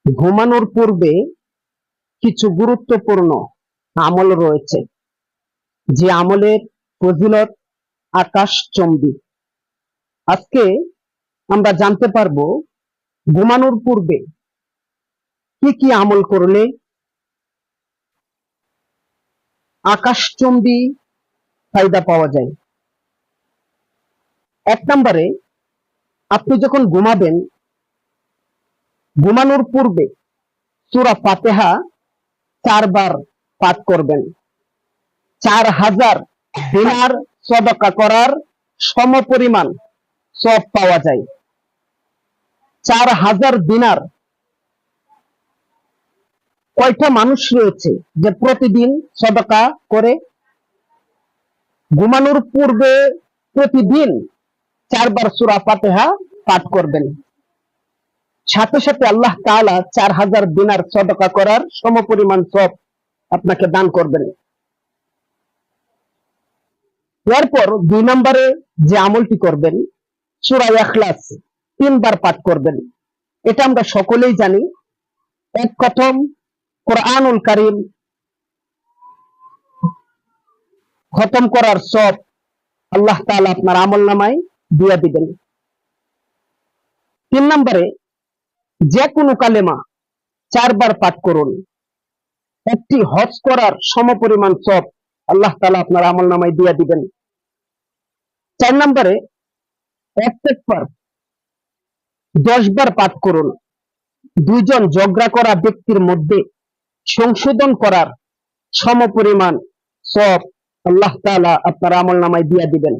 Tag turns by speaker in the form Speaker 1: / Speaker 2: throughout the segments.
Speaker 1: ঘুমানোর পূর্বে কিছু গুরুত্বপূর্ণ আমল রয়েছে, যে আমলের ফজিলত আকাশচম্বী। আজকে আমরা জানতে পারবো ঘুমানোর পূর্বে কি কি আমল করলে আকাশচম্বী ফায়দা পাওয়া যায়। এক নম্বরে, আপনি যখন ঘুমাবেন, ঘুমানোর পূর্বে সূরা ফাতিহা 4 বার পাঠ করবেন। 4000 দিনার সদকা করার সমপরিমাণ সওয়াব পাওয়া যায়। 4000 দিনার। কয়টা মানুষ রয়েছে যে প্রতিদিন সদকা করে? ঘুমানোর পূর্বে প্রতিদিন 4 বার সূরা ফাতিহা পাঠ করবেন, সাথে সাথে আল্লাহ তাআলা 4000 দিনার সদকা করার সমপরিমাণ সওয়াব আপনাকে দান করবেন। এরপর 2 নম্বরে যে আমলটি করবেন, সূরা ইখলাস 3 বার পাঠ করবেন। এটা আমরা সকলেই জানি। এক খতম কোরআনুল কারীম খতম করার সওয়াব আল্লাহ তাআলা আপনার আমলনামায় দিয়ে দিবেন। 3 নম্বরে, যে কোনো কালেমা 4 বার পাঠ করুন। একটি হজ করার সমপরিমাণ সওয়াব আল্লাহ তাআলা আপনার আমলনামায় দিয়ে দিবেন। 4 নম্বরে, ইস্তেগফার 10 বার পাঠ করুন। দুইজন ঝগড়া করা ব্যক্তির মধ্যে সংশোধন করার সমপরিমাণ সওয়াব আল্লাহ তাআলা আপনার আমলনামায় দিয়ে দিবেন।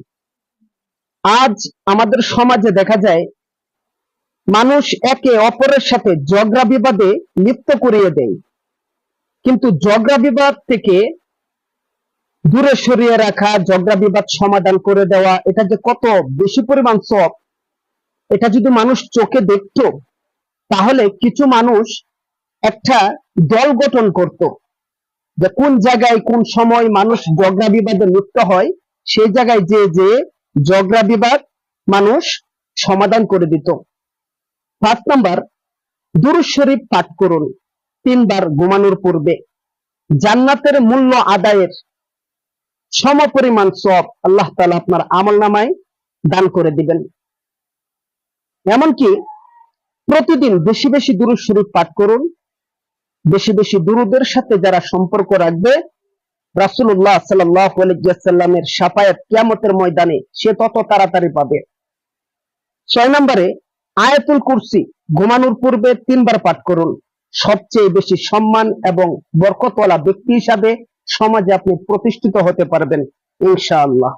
Speaker 1: আজ আমাদের সমাজে দেখা যায় মানুষ একে অপরের সাথে ঝগড়া বিবাদে লিপ্ত করিয়ে দেয়, কিন্তু ঝগড়া বিবাদ থেকে দূরে সরিয়ে রাখা, ঝগড়া বিবাদ সমাধান করে দেওয়া, এটা যে কত বেশি পরিমাণ সওয়াব, এটা যদি মানুষ চোখে দেখতো, তাহলে কিছু মানুষ একটা দল গঠন করত, যে কোন জায়গায় কোন সময় মানুষ ঝগড়া বিবাদে লিপ্ত হয়, সেই জায়গায় যে যে ঝগড়া বিবাদ মানুষ সমাধান করে দিত। 5 নাম্বার, দুরূদ শরীফ পাঠ করুন 3 বার ঘুমানোর পূর্বে। জান্নাতের মূল্য আদায়ের সমপরিমাণ সওয়াব আল্লাহ তাআলা আপনার আমলনামায় দান করে দিবেন। এমনকি প্রতিদিন বেশি বেশি দুরূদ শরীফ পাঠ করুন। বেশি বেশি দুরূদের সাথে যারা সম্পর্ক রাখবে, রাসূলুল্লাহ সাল্লাল্লাহু আলাইহি ওয়াসাল্লামের শাফায়াত কিয়ামতের ময়দানে সে তত তাড়াতাড়ি পাবে। 6 নম্বরে, আয়াতুল কুরসি ঘুমানোর পূর্বে 3 বার পাঠ করুন। সবচেয়ে বেশি সম্মান এবং বরকতওয়ালা ব্যক্তি হিসাবে সমাজে আপনি প্রতিষ্ঠিত হতে পারবেন ইনশাআল্লাহ।